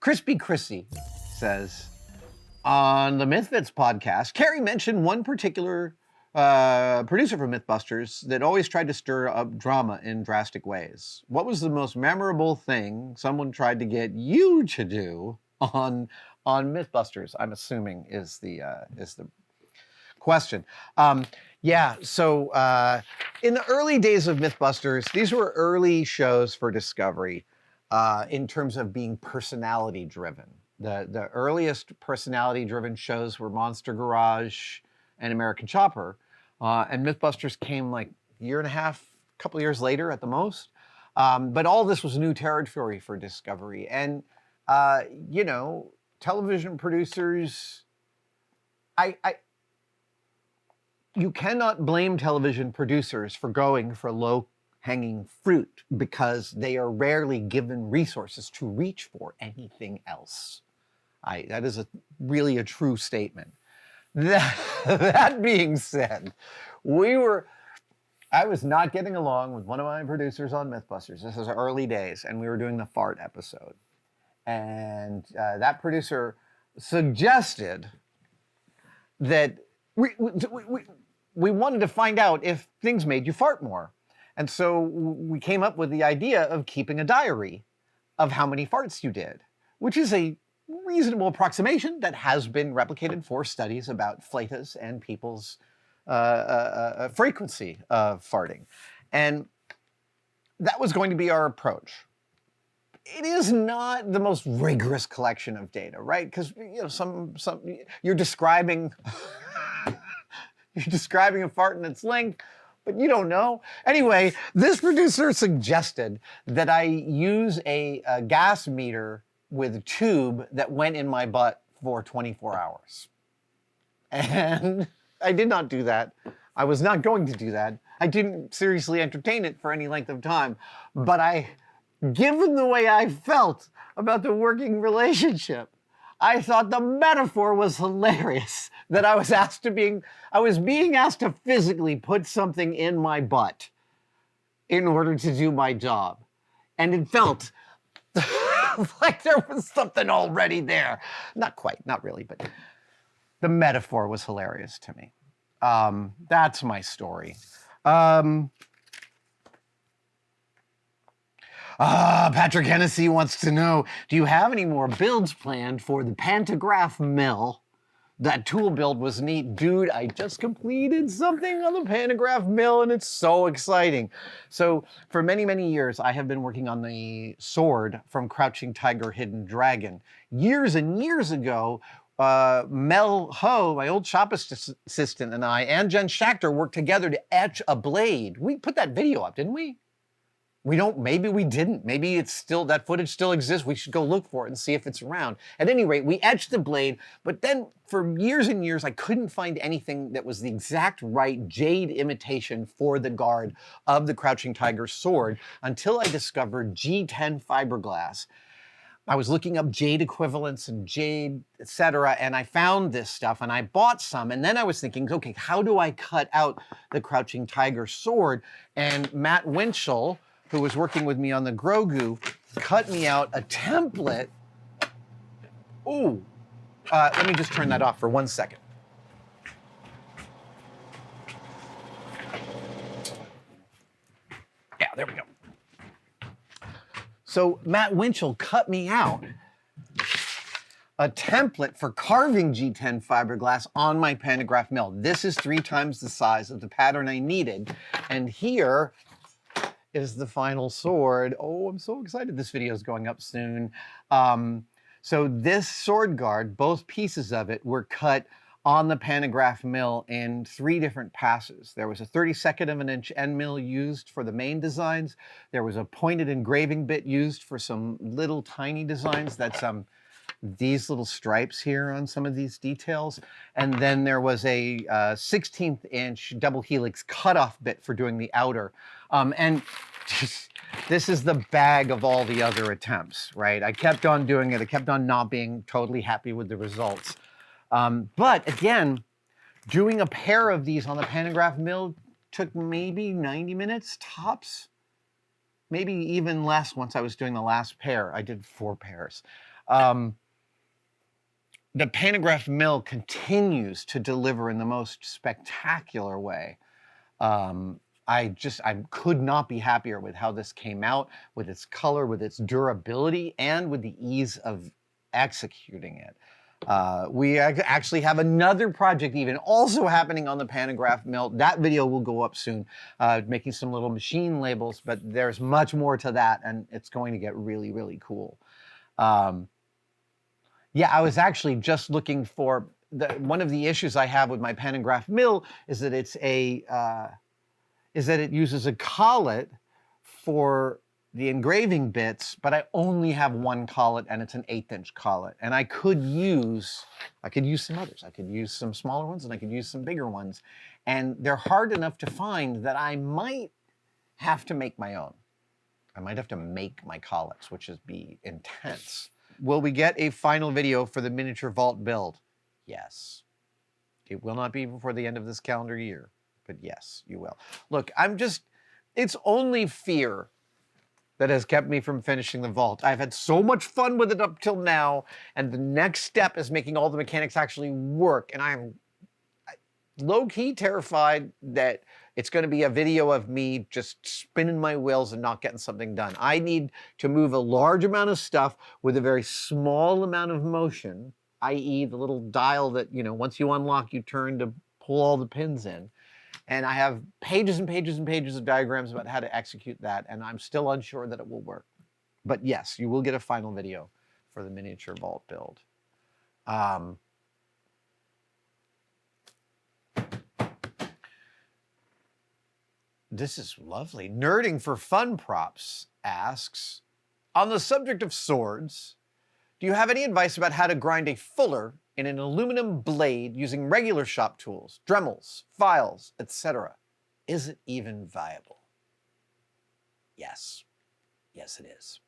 Crispy Chrissy says, on the MythBits podcast, Kari mentioned one particular producer for MythBusters that always tried to stir up drama in drastic ways. What was the most memorable thing someone tried to get you to do on MythBusters? I'm assuming is the question. So in the early days of MythBusters, these were early shows for Discovery in terms of being personality driven. The earliest personality driven shows were Monster Garage and American Chopper. And MythBusters came like a year and a half, a couple years later at the most. But all this was new territory for Discovery. And, television producers, you cannot blame television producers for going for low-hanging fruit because they are rarely given resources to reach for anything else. That is really a true statement. That being said, I was not getting along with one of my producers on MythBusters. This was early days, and we were doing the fart episode. And that producer suggested that we wanted to find out if things made you fart more. And so we came up with the idea of keeping a diary of how many farts you did, which is a reasonable approximation that has been replicated for studies about flatus and people's frequency of farting. And that was going to be our approach. It is not the most rigorous collection of data, right? Because you're describing a fart in its length, but you don't know. Anyway, this producer suggested that I use a gas meter with a tube that went in my butt for 24 hours. And I did not do that. I was not going to do that. I didn't seriously entertain it for any length of time. But given the way I felt about the working relationship, I thought the metaphor was hilarious that I was being asked to physically put something in my butt in order to do my job. And it felt like there was something already there. Not quite, not really, but the metaphor was hilarious to me. That's my story. Patrick Hennessy wants to know, do you have any more builds planned for the Pantograph mill? That tool build was neat. Dude, I just completed something on the Pantograph mill and it's so exciting. So for many, many years, I have been working on the sword from Crouching Tiger, Hidden Dragon. Years and years ago, Mel Ho, my old shop assistant, and I, and Jen Schachter worked together to etch a blade. We put that video up, didn't we? Maybe we didn't. Maybe that footage still exists. We should go look for it and see if it's around. At any rate, we etched the blade, but then for years and years, I couldn't find anything that was the exact right jade imitation for the guard of the Crouching Tiger sword until I discovered G10 fiberglass. I was looking up jade equivalents and jade, etc., and I found this stuff and I bought some. And then I was thinking, okay, how do I cut out the Crouching Tiger sword? And Matt Winchell, who was working with me on the Grogu, cut me out a template. Ooh, let me just turn that off for 1 second. Yeah, there we go. So Matt Winchell cut me out a template for carving G10 fiberglass on my Pantograph mill. This is 3 times the size of the pattern I needed. And here is the final sword. Oh, I'm so excited. This video is going up soon. So this sword guard, both pieces of it were cut on the Pantograph mill in 3 different passes. There was a 32nd of an inch end mill used for the main designs. There was a pointed engraving bit used for some little tiny designs. That's these little stripes here on some of these details. And then there was a 16th inch double helix cutoff bit for doing the outer. And this is the bag of all the other attempts, right? I kept on doing it. I kept on not being totally happy with the results. But again, doing a pair of these on the Pantograph mill took maybe 90 minutes tops. Maybe even less once I was doing the last pair. I did 4 pairs. The Pantograph mill continues to deliver in the most spectacular way. I could not be happier with how this came out, with its color, with its durability, and with the ease of executing it. We actually have another project even also happening on the Pantograph mill. That video will go up soon, making some little machine labels, but there's much more to that, and it's going to get really, really cool. Yeah, I was actually just looking for one of the issues I have with my Pantograph mill is that it uses a collet for the engraving bits, but I only have one collet, and it's an 1/8" collet. And I could use some others. I could use some smaller ones, and I could use some bigger ones. And they're hard enough to find that I might have to make my own. I might have to make my collets, which would be intense. Will we get a final video for the miniature vault build? Yes. It will not be before the end of this calendar year, but yes, you will. Look, it's only fear that has kept me from finishing the vault. I've had so much fun with it up till now, and the next step is making all the mechanics actually work, and I'm low-key terrified that it's going to be a video of me just spinning my wheels and not getting something done. I need to move a large amount of stuff with a very small amount of motion, i.e. the little dial that, once you unlock, you turn to pull all the pins in. And I have pages and pages and pages of diagrams about how to execute that, and I'm still unsure that it will work. But yes, you will get a final video for the miniature vault build. This is lovely. Nerding for Fun Props asks, on the subject of swords, do you have any advice about how to grind a fuller in an aluminum blade using regular shop tools, Dremels, files, etc.? Is it even viable? Yes. Yes, it is.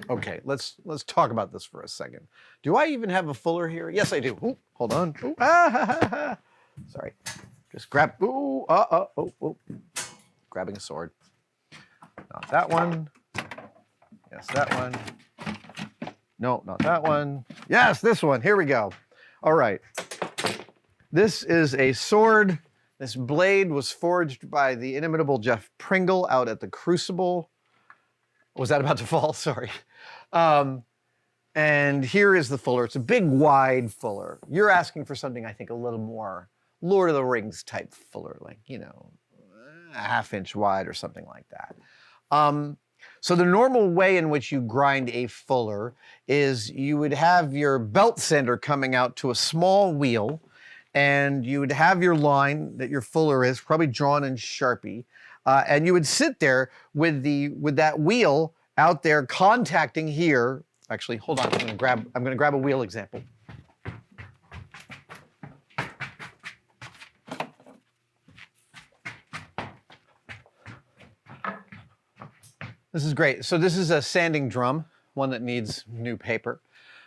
Okay, let's talk about this for a second. Do I even have a fuller here? Yes, I do. Ooh, hold on. Ooh, sorry. Just grab. Ooh, grabbing a sword. Not that one. Yes, that one. No, not that one. Yes, this one. Here we go. All right. This is a sword. This blade was forged by the inimitable Jeff Pringle out at the Crucible. Was that about to fall? Sorry. And here is the fuller. It's a big, wide fuller. You're asking for something, I think, a little more Lord of the Rings type fuller, like, a 1/2 inch wide or something like that. So the normal way in which you grind a fuller is you would have your belt sander coming out to a small wheel, and you would have your line that your fuller is, probably drawn in Sharpie, and you would sit there with that wheel out there contacting here. Actually, hold on, I'm gonna grab a wheel example. This is great. So this is a sanding drum, one that needs new paper.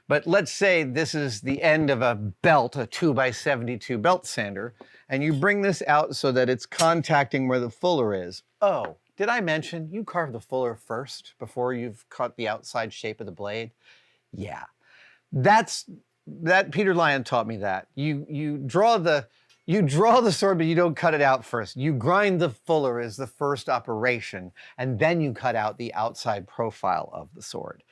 But let's say this is the end of a belt, a 2x72 belt sander, and you bring this out so that it's contacting where the fuller is. Oh, did I mention you carve the fuller first before you've cut the outside shape of the blade? Yeah, that Peter Lyon taught me that. You draw the sword, but you don't cut it out first. You grind the fuller as the first operation, and then you cut out the outside profile of the sword.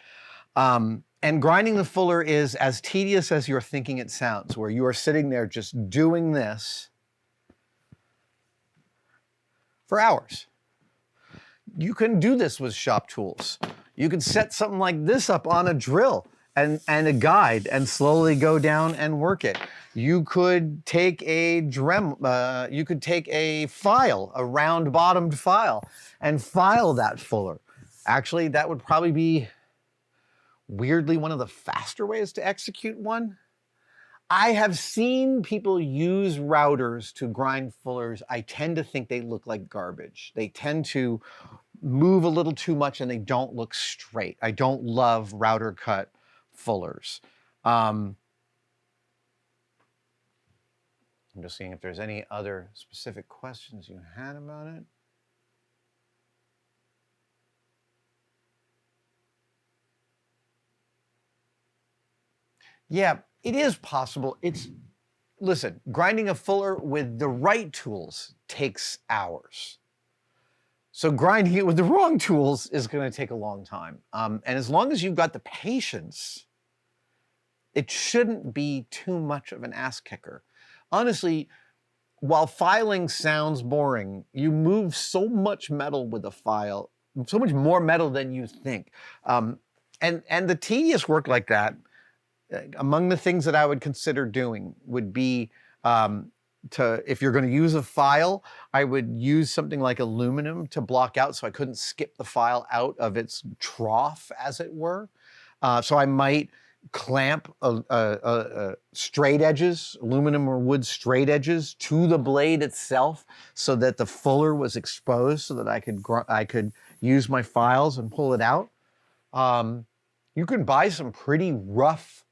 And grinding the fuller is as tedious as you're thinking it sounds, where you are sitting there just doing this for hours. You can do this with shop tools. You can set something like this up on a drill and a guide and slowly go down and work it. You could take a file, a round bottomed file, and file that fuller. Actually, that would probably be weirdly one of the faster ways to execute one. I have seen people use routers to grind fullers. I tend to think they look like garbage. They tend to move a little too much and they don't look straight. I don't love router cut fullers. I'm just seeing if there's any other specific questions you had about it. Yeah, it is possible. Listen, grinding a fuller with the right tools takes hours. So grinding it with the wrong tools is going to take a long time. And as long as you've got the patience, it shouldn't be too much of an ass kicker. Honestly, while filing sounds boring, you move so much metal with a file, so much more metal than you think. And the tedious work like that, among the things that I would consider doing would be if you're going to use a file, I would use something like aluminum to block out so I couldn't skip the file out of its trough, as it were. So I might clamp straight edges, aluminum or wood straight edges, to the blade itself so that the fuller was exposed so that I could use my files and pull it out. You can buy some pretty rough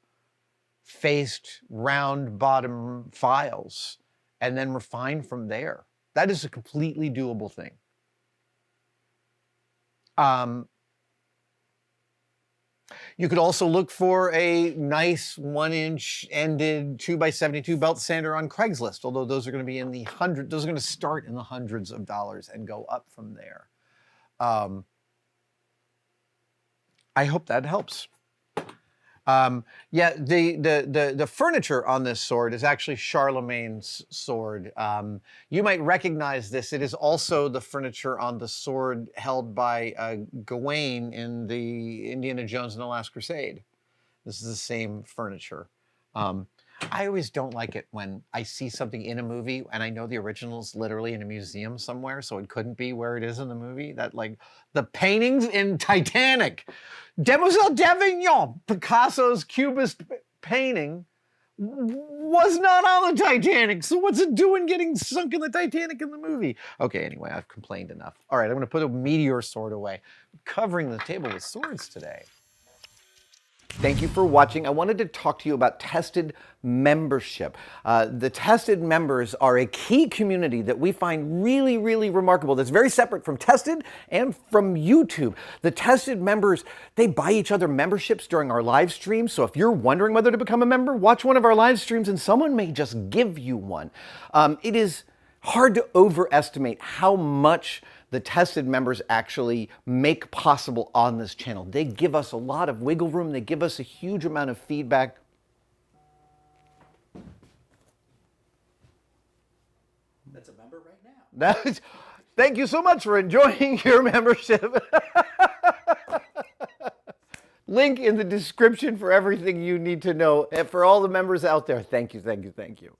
faced round bottom files and then refine from there. That is a completely doable thing. You could also look for a nice 1-inch ended 2x72 belt sander on Craigslist, although those are going to be in the hundreds. Those are going to start in the hundreds of dollars and go up from there. I hope that helps. Yeah, the furniture on this sword is actually Charlemagne's sword. You might recognize this. It is also the furniture on the sword held by Gawain in the Indiana Jones and the Last Crusade. This is the same furniture. I always don't like it when I see something in a movie and I know the original is literally in a museum somewhere, so it couldn't be where it is in the movie. That, like, the paintings in Titanic. Demoiselle d'Avignon, Picasso's Cubist painting, was not on the Titanic, so what's it doing getting sunk in the Titanic in the movie? Okay, anyway, I've complained enough. All right, I'm going to put a meteor sword away. I'm covering the table with swords today. Thank you for watching. I wanted to talk to you about Tested membership. The Tested members are a key community that we find really, really remarkable. That's very separate from Tested and from YouTube. The Tested members, they buy each other memberships during our live streams. So if you're wondering whether to become a member, watch one of our live streams and someone may just give you one. It is hard to overestimate how much the Tested members actually make possible on this channel. They give us a lot of wiggle room. They give us a huge amount of feedback. That's a member right now. Thank you so much for enjoying your membership. Link in the description for everything you need to know. And for all the members out there, thank you, thank you, thank you.